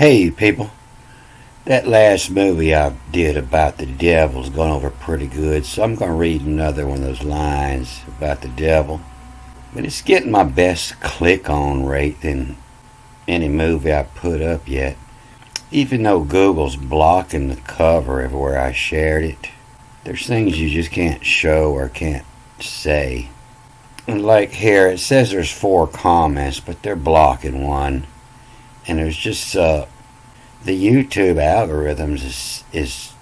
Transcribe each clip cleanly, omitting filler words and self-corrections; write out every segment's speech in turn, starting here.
Hey people, that last movie I did about the devil's gone over pretty good, so I'm going to read another one of those lines about the devil. But it's getting my best click on rate than any movie I put up yet, even though Google's blocking the cover everywhere I shared it. There's things you just can't show or can't say. And like here, it says there's 4 comments, but they're blocking one. And there's just the YouTube algorithms is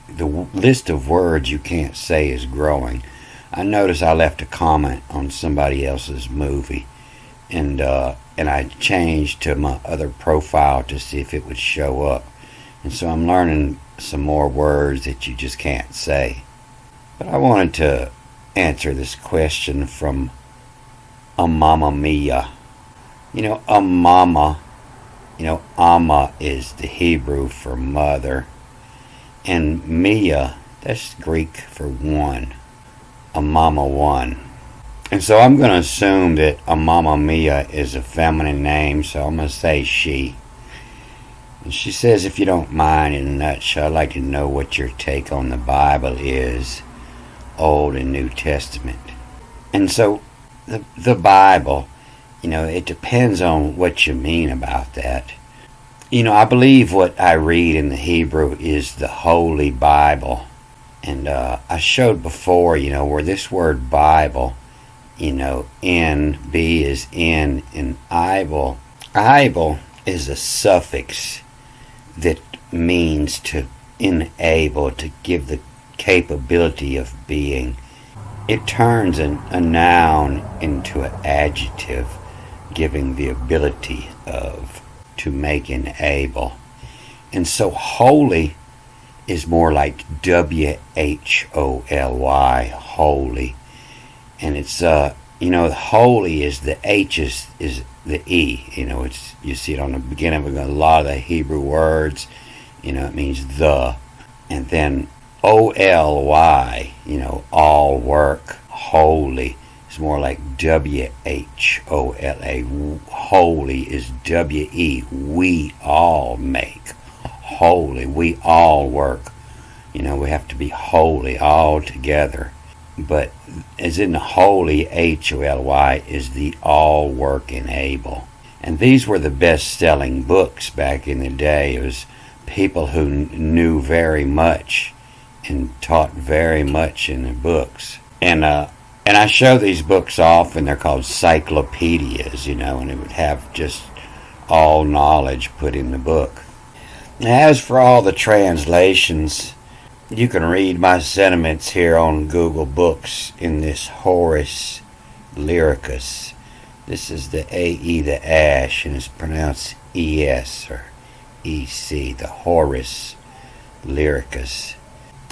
the list of words you can't say is growing. I noticed I left a comment on somebody else's movie, and I changed to my other profile to see if it would show up. And so I'm learning some more words that you just can't say. But I wanted to answer this question from a Mamma Mia. A mama. Amma is the Hebrew for mother, and Mia, that's Greek for one, a mama one. And so I'm going to assume that a Mamma Mia is a feminine name, so I'm going to say she. And she says, if you don't mind, in a nutshell, I'd like to know what your take on the Bible is, Old and New Testament. And so the Bible, it depends on what you mean about that. I believe what I read in the Hebrew is the Holy Bible. And I showed before, where this word Bible, N, B is in, and Ibel. Ibel is a suffix that means to enable, to give the capability of being. It turns a noun into an adjective, giving the ability of, to make enable. And so holy is more like WHOLY, holy. And it's holy is the H is the E. It's, you see it on the beginning of a lot of the Hebrew words. It means the. And then OLY, all work, holy. It's more like WHOLA. Holy is WE. We all make. Holy. We all work. We have to be holy all together. But as in the holy, HOLY is the all work and able. And these were the best-selling books back in the day. It was people who knew very much and taught very much in the books. And I show these books off, and they're called cyclopedias, and it would have just all knowledge put in the book. As for all the translations, you can read my sentiments here on Google Books in this Horus Lyricus. This is the A-E, the ash, and it's pronounced E-S or E-C, the Horus Lyricus.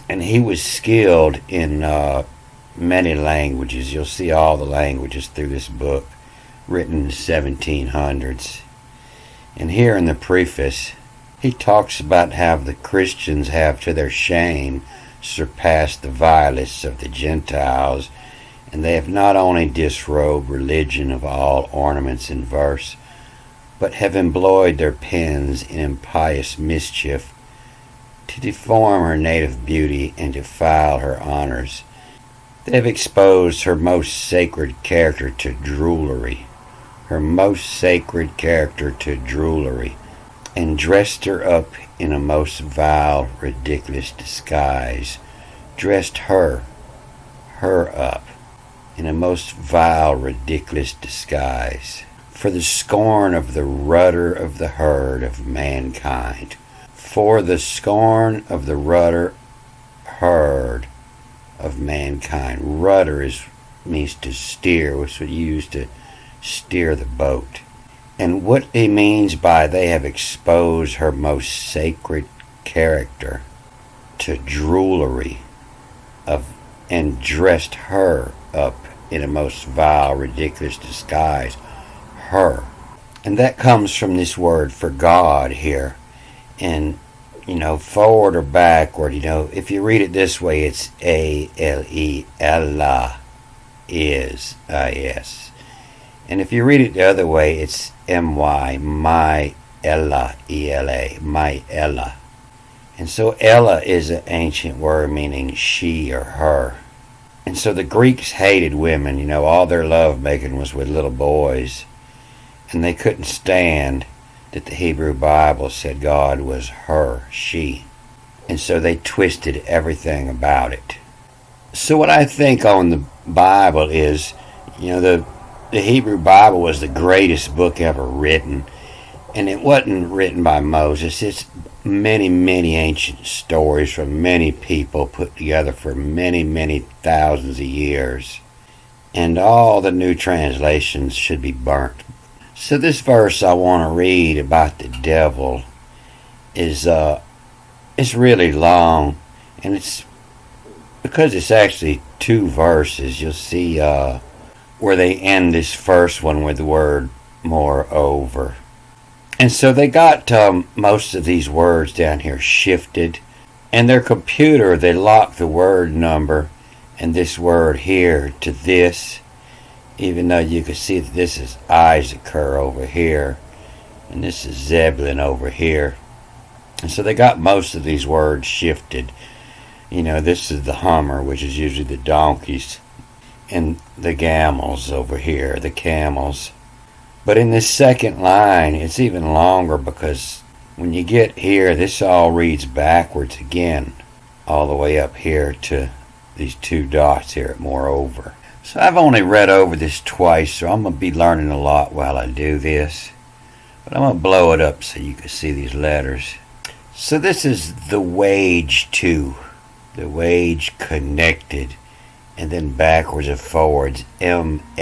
And he was skilled in many languages. You'll see all the languages through this book, written in the 1700s. And here in the preface, he talks about how the Christians have, to their shame, surpassed the vilest of the Gentiles, and they have not only disrobed religion of all ornaments and verse, but have employed their pens in impious mischief to deform her native beauty and defile her honors. They have exposed her most sacred character to drollery, and dressed her up in a most vile, ridiculous disguise. Dressed her up in a most vile, ridiculous disguise, for the scorn of the rudder of the herd of mankind. For the scorn of the rudder herd of mankind. Rudder means to steer, which was used to steer the boat. And what he means by they have exposed her most sacred character to drollery and dressed her up in a most vile, ridiculous disguise. Her. And that comes from this word for God here. And forward or backward, if you read it this way, it's A-L-E, Allah, is, I-S. And if you read it the other way, it's M-Y, my Ella, E-L-A, my Ella. And so Ella is an ancient word meaning she or her. And so the Greeks hated women. All their love making was with little boys. And they couldn't stand that the Hebrew Bible said God was her, she. And so they twisted everything about it. So what I think on the Bible is, the Hebrew Bible was the greatest book ever written. And it wasn't written by Moses. It's many, many ancient stories from many people put together for many, many thousands of years. And all the new translations should be burnt. So this verse I want to read about the devil is it's really long, and it's because it's actually two verses. You'll see where they end this first one with the word moreover. And so they got most of these words down here shifted. And their computer, they locked the word number and this word here to this, even though you can see that this is Isaac over here and this is Zebulun over here. And so they got most of these words shifted. This is the Hummer, which is usually the donkeys, and the Gamels over here, the camels. But in this second line, it's even longer because when you get here, this all reads backwards again, all the way up here to these two dots here at moreover. So I've only read over this twice, so I'm going to be learning a lot while I do this. But I'm going to blow it up so you can see these letters. So this is the wage to, the wage connected, and then backwards and forwards, M-S-H-S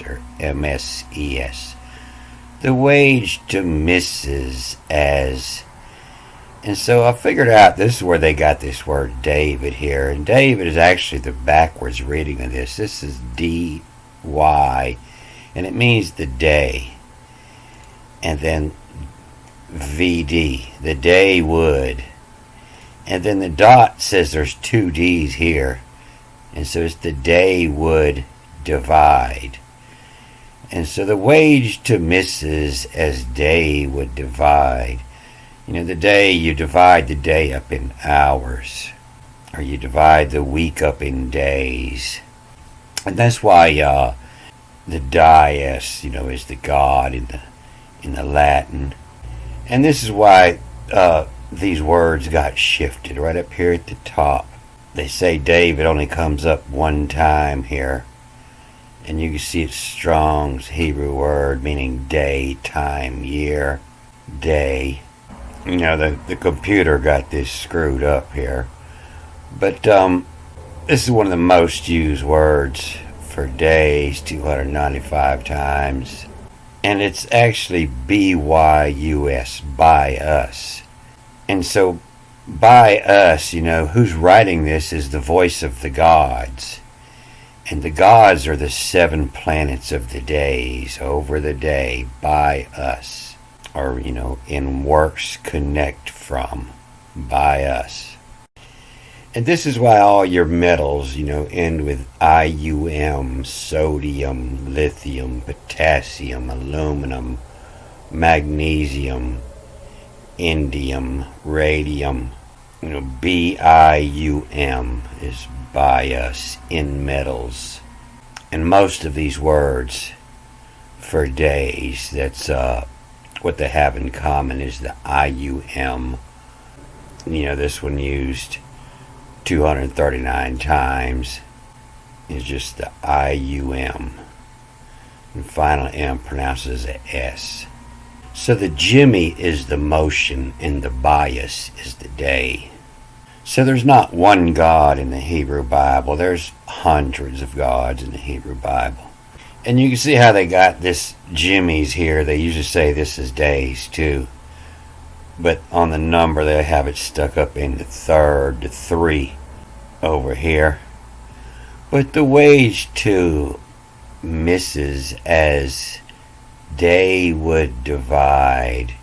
or M-S-E-S. The wage to Mrs. as. And so I figured out this is where they got this word David here. And David is actually the backwards reading of this. This is D-Y, and it means the day. And then V-D, the day would. And then the dot says there's two D's here. And so it's the day would divide. And so the wage to Mrs. as day would divide. The day, you divide the day up in hours. Or you divide the week up in days. And that's why the dies, is the God in the Latin. And this is why these words got shifted right up here at the top. They say David only comes up one time here. And you can see it's Strong's Hebrew word meaning day, time, year, day. The computer got this screwed up here. But this is one of the most used words for days, 295 times. And it's actually B-Y-U-S, by us. And so by us, who's writing this is the voice of the gods. And the gods are the 7 planets of the days, over the day, by us. Or, in works connect from, by us. And this is why all your metals, end with IUM, sodium, lithium, potassium, aluminum, magnesium, indium, radium. BIUM is by us, in metals. And most of these words for days, that's what they have in common is the IUM. This one used 239 times is just the IUM. And final M pronounces a S. So the Jimmy is the motion and the bias is the day. So there's not one God in the Hebrew Bible. There's hundreds of gods in the Hebrew Bible. And you can see how they got this Jimmy's here. They usually say this is days too. But on the number they have it stuck up in the third, the 3 over here. But the wage to Mrs. as day would divide.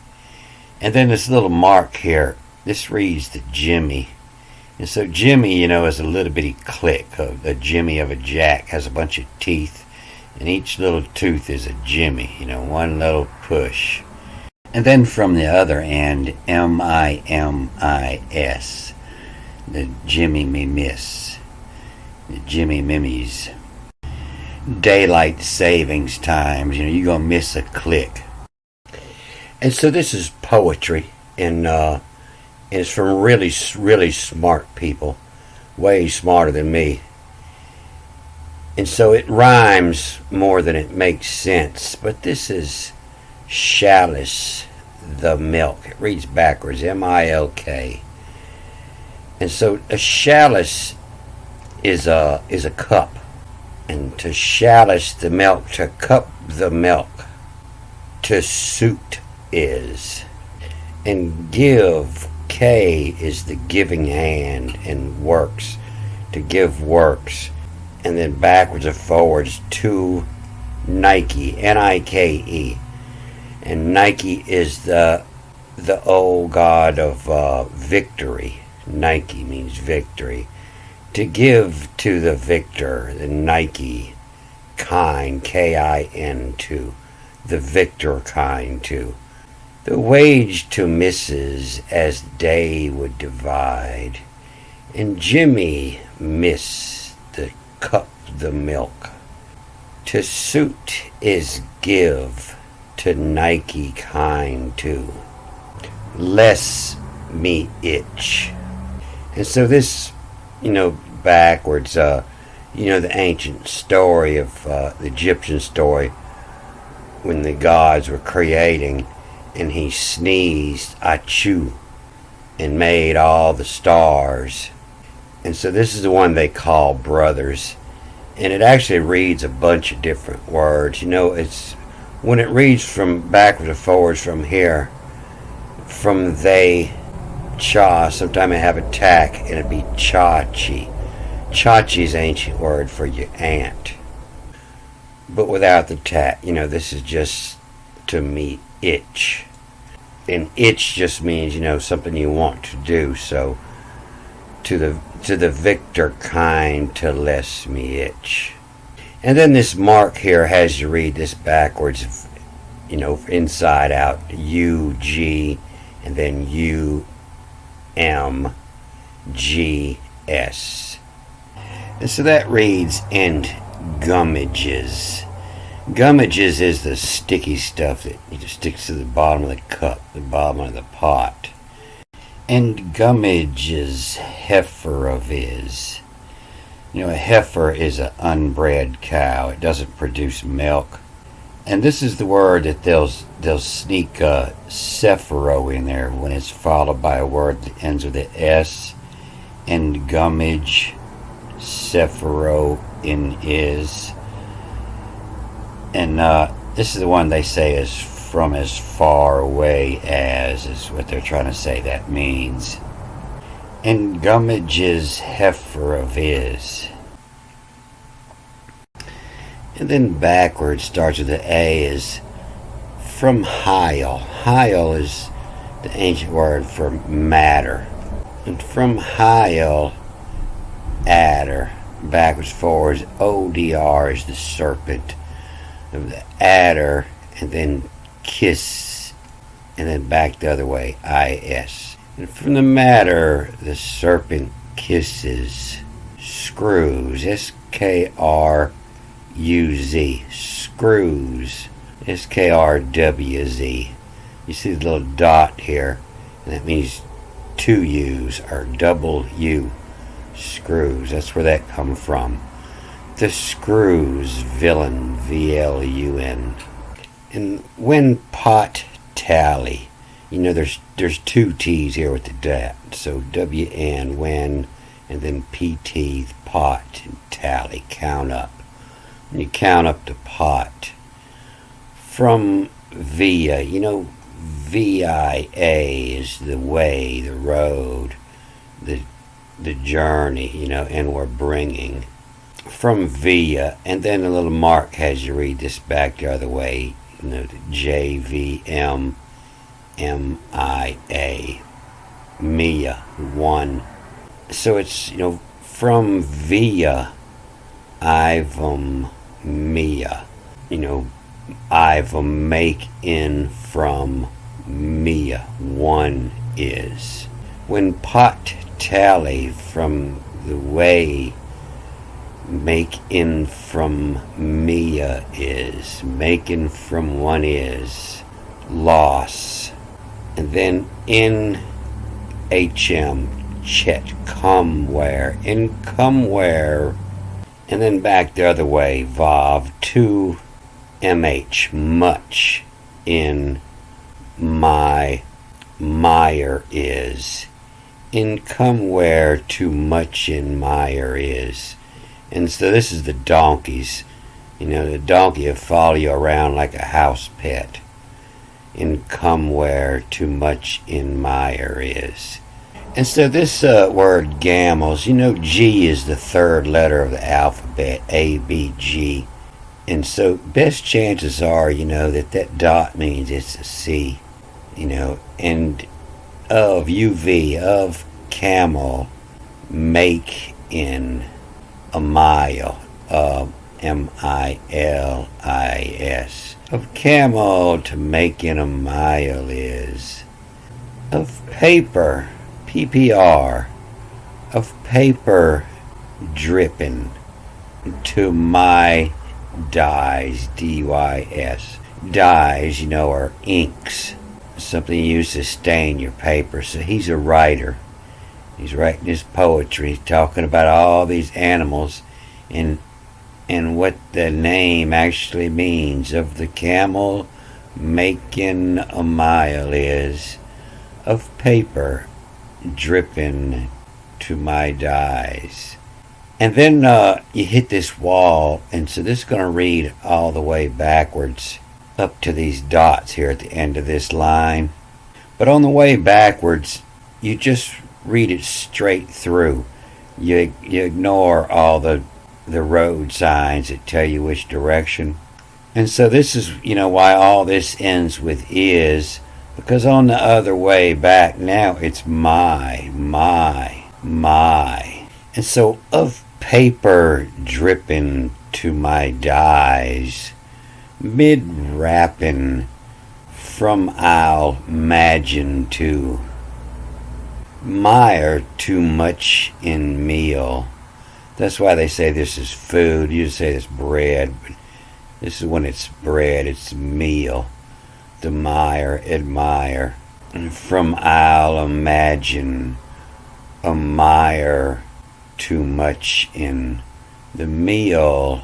And then this little mark here, this reads the Jimmy. And so Jimmy, is a little bitty click. A Jimmy of a jack has a bunch of teeth. And each little tooth is a Jimmy, one little push. And then from the other end, M-I-M-I-S, the Jimmy Me Miss, the Jimmy Mimmies. Daylight savings times, you're going to miss a click. And so this is poetry, and it's from really, really smart people, way smarter than me. And so it rhymes more than it makes sense. But this is Chalice the Milk. It reads backwards, M-I-L-K. And so a chalice is a cup. And to chalice the milk, to cup the milk, to suit is. And give, K is the giving hand, and works, to give works. And then backwards and forwards to Nike, N-I-K-E. And Nike is the old god of victory. Nike means victory. To give to the victor, the Nike kind, K-I-N, to the victor kind, to the wage to misses as day would divide, and Jimmy miss the cup the milk. To suit is give, to Nike kind to less me itch. And so this, backwards, the ancient story of the Egyptian story when the gods were creating, and he sneezed, Achu, and made all the stars. And so this is the one they call brothers. And it actually reads a bunch of different words. It's when it reads from backwards and forwards from here, from they, cha, sometimes I have a tack, and it'd be chachi. Chachi is an ancient word for your aunt. But without the tack, this is just to me itch. And itch just means, something you want to do. So to the victor kind, to less me itch. And then this mark here has you read this backwards, inside out, U-G, and then U-M-G-S. And so that reads, and gummages. Gummages is the sticky stuff that sticks to the bottom of the cup, the bottom of the pot. And gummages heifer of is. A heifer is an unbred cow. It doesn't produce milk. And this is the word that they'll sneak sephiro in there when it's followed by a word that ends with an S. And gummage, sephiro in is. And this is the one they say is from as far away as, is what they're trying to say that means. And gummages heifer of is. And then backwards starts with the A is from Hyle. Hyle is the ancient word for matter. And from Hyle, adder. Backwards, forwards, ODR is the serpent of the adder, and then kiss, and then back the other way, IS. And from the matter, the serpent kisses, screws, S-K-R-U-Z, screws, S-K-R-W-Z. You see the little dot here, and that means two U's, or double U, screws. That's where that come from. The screws, villain, V-L-U-N. And when pot tally, there's two T's here with the dat. So W-N, when, and then P-T, pot, and tally, count up. And you count up the pot. From via, V-I-A is the way, the road, the journey, and we're bringing. From via, and then a little mark has you read this back the other way, J-V-M-M-I-A, Mia, one. So it's, from via, Ivum, Mia, Ivum, make in from Mia one is. When pot tally from the way making from Mia is, making from one is loss. And then in HM chet comewhere, in comewhere, and then back the other way, Vav to MH much in my mire is, in comewhere too much in mire is. And so this is the donkeys. The donkey will follow you around like a house pet. In comewhere too much in mire is. And so this word gamels, G is the third letter of the alphabet, A, B, G. And so best chances are, that dot means it's a C, and of UV, of camel, make in a mile, MILIS. Of camel to make in a mile is. Of paper, PPR. Of paper dripping to my dyes, DYS. Dyes, are inks. Something used to stain your paper. So he's a writer. He's writing his poetry. He's talking about all these animals and what the name actually means. Of the camel making a mile is. Of paper dripping to my dyes. And then you hit this wall, and so this is going to read all the way backwards up to these dots here at the end of this line. But on the way backwards, you just read it straight through. You ignore all the road signs that tell you which direction. And so this is, why all this ends with is, because on the other way back now it's my. And so of paper dripping to my dyes, mid-rapping from I'll imagine to mire too much in meal. That's why they say this is food. You say it's bread, but this is when it's bread, it's meal. The mire, admire. And from I'll imagine a mire too much in the meal.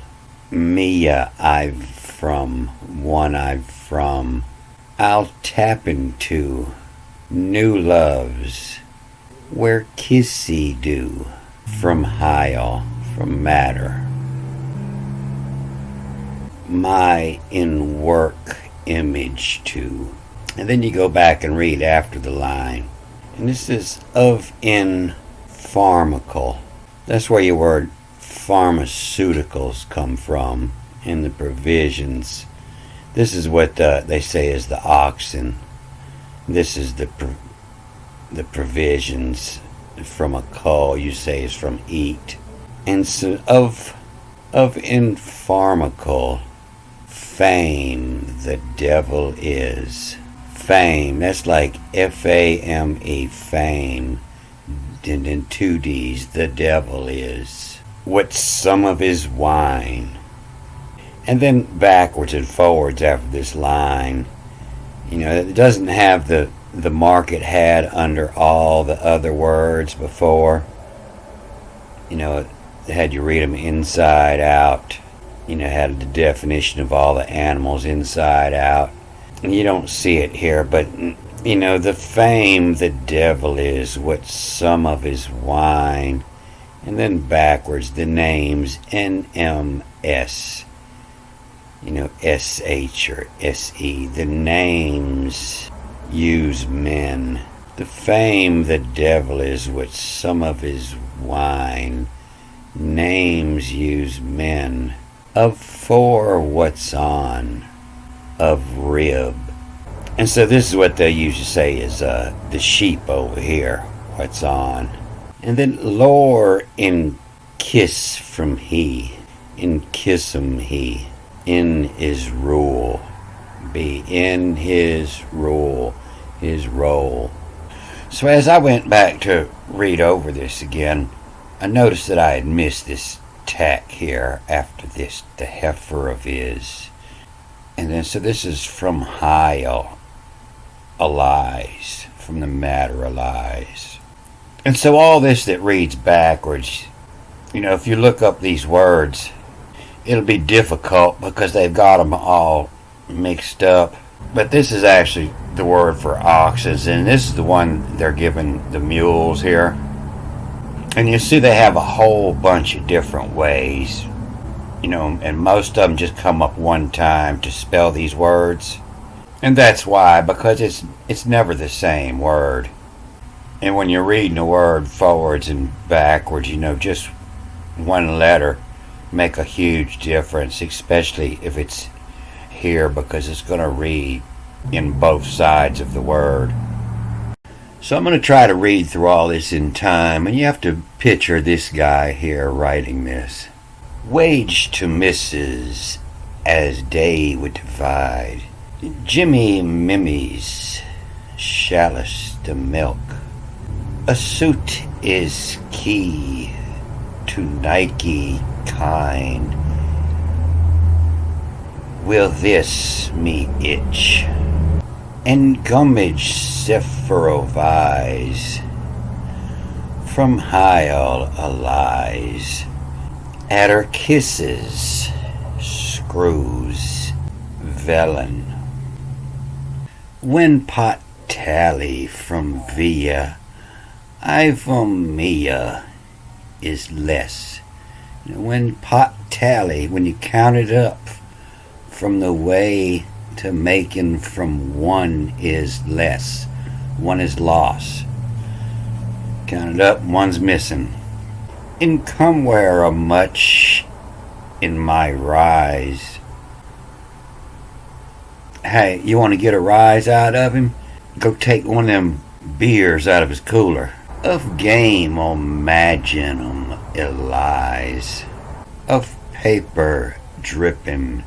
Mia I've from, one I've from. I'll tap into new loves where kissy do from Heil, from matter. My in work image to. And then you go back and read after the line. And this is of in pharmacal. That's where your word pharmaceuticals come from in the provisions. This is what they say is the oxen. This is the provisions from a call. You say is from eat. And so of in pharmacal, fame the devil is. Fame, that's like Fame, fame. And then two D's, the devil is. What some of his wine. And then backwards and forwards after this line. It doesn't have the mark it had under all the other words before. It had you read them inside out. Had the definition of all the animals inside out. And you don't see it here, but the fame the devil is, what some of his wine. And then backwards the names NMS. SH or SE. The names use men. The fame the devil is, what some of his wine. Names use men. Of for what's on. Of rib. And so this is what they usually say is the sheep over here. What's on. And then lore in kiss from he. In kiss him he. In his rule. Be in his rule. his role. So as I went back to read over this again, I noticed that I had missed this tack here after this, the heifer of is. And then, so this is from Heil, Allies, from the matter Allies. And so all this that reads backwards, if you look up these words, it'll be difficult because they've got them all mixed up. But this is actually the word for oxes, and this is the one they're giving the mules here. And you see they have a whole bunch of different ways, and most of them just come up one time to spell these words. And that's why, because it's never the same word. And when you're reading a word forwards and backwards, just one letter make a huge difference, especially if it's here, because it's going to read in both sides of the word. So I'm going to try to read through all this in time, and you have to picture this guy here writing this. Wage to Mrs. as day would divide, Jimmy Mimmies, chalice to milk. A suit is key to Nike kind. Will this me itch? And gummage sephirovise from Heil Allies. At her kisses, screws, velen. When pot tally from via, Ivomia is less. When pot tally, when you count it up from the way to making from one is less. One is loss. Count it up, one's missing. In comewhere a much in my rise. Hey, you want to get a rise out of him? Go take one of them beers out of his cooler. Of game imagine 'em it lies. Of paper dripping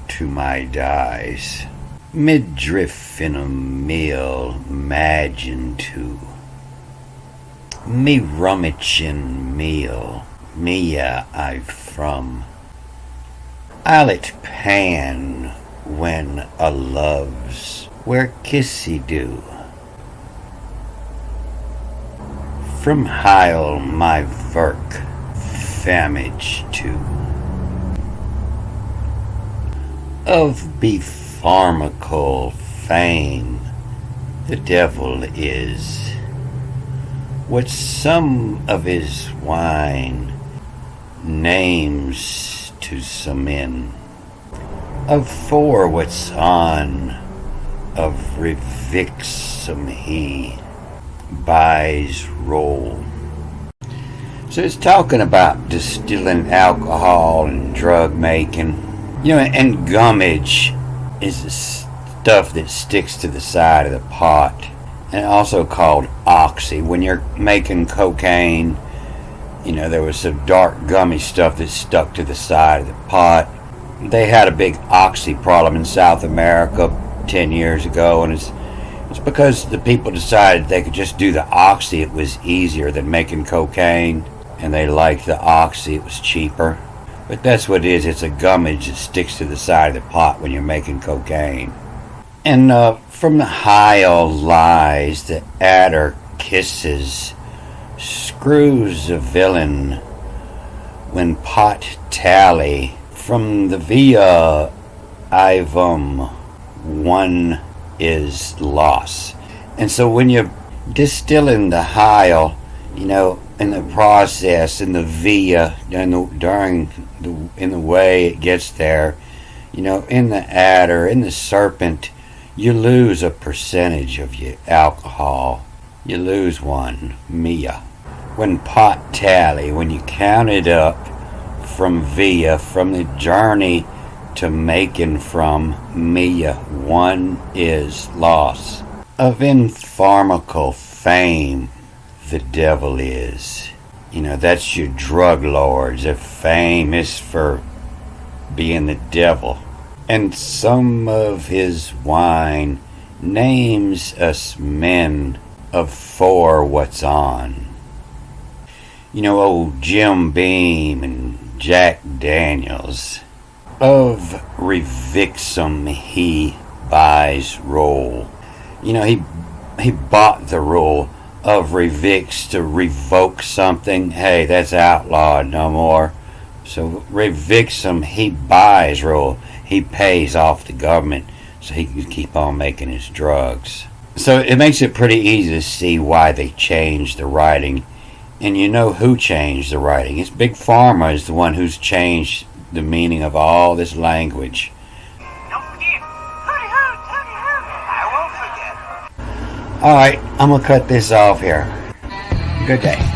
to my dies. Midriff in a meal imagine to. Me rummaging meal, Mia I from. I'll it pan when a loves where kissy do. From Heil my verk, famage to. Of befarmical fame, the devil is. What some of his wine names to some men. Of for what's on, of revixum he buys roll. So it's talking about distilling alcohol and drug making. And gummage is the stuff that sticks to the side of the pot. And also called oxy. When you're making cocaine, there was some dark gummy stuff that stuck to the side of the pot. They had a big oxy problem in South America 10 years ago, and it's because the people decided they could just do the oxy. It was easier than making cocaine, and they liked the oxy. It was cheaper. But that's what it is. It's a gummage that sticks to the side of the pot when you're making cocaine. And from the Heil lies, the adder kisses, screws a villain when pot tally. From the via ivum, one is loss. And so when you're distilling the Heil, in the process, in the via, in the way it gets there, in the adder, in the serpent, you lose a percentage of your alcohol. You lose one, Mia. When pot tally, when you count it up from via, from the journey to making from Mia, one is loss. Of infarmical fame, the devil is. That's your drug lords. They're famous for being the devil. And some of his wine names us men of four what's on. You know, old Jim Beam and Jack Daniels. Of Revixum he buys roll. You know, he bought the rule of Revix to revoke something. Hey, that's outlawed no more. So Revixum he buys rule. He pays off the government so he can keep on making his drugs. So it makes it pretty easy to see why they changed the writing. And you know who changed the writing. It's Big Pharma is the one who's changed the meaning of all this language. Don't forget. Hooty hoot, hooty hoot. I won't forget. Alright, I'm going to cut this off here. Good day.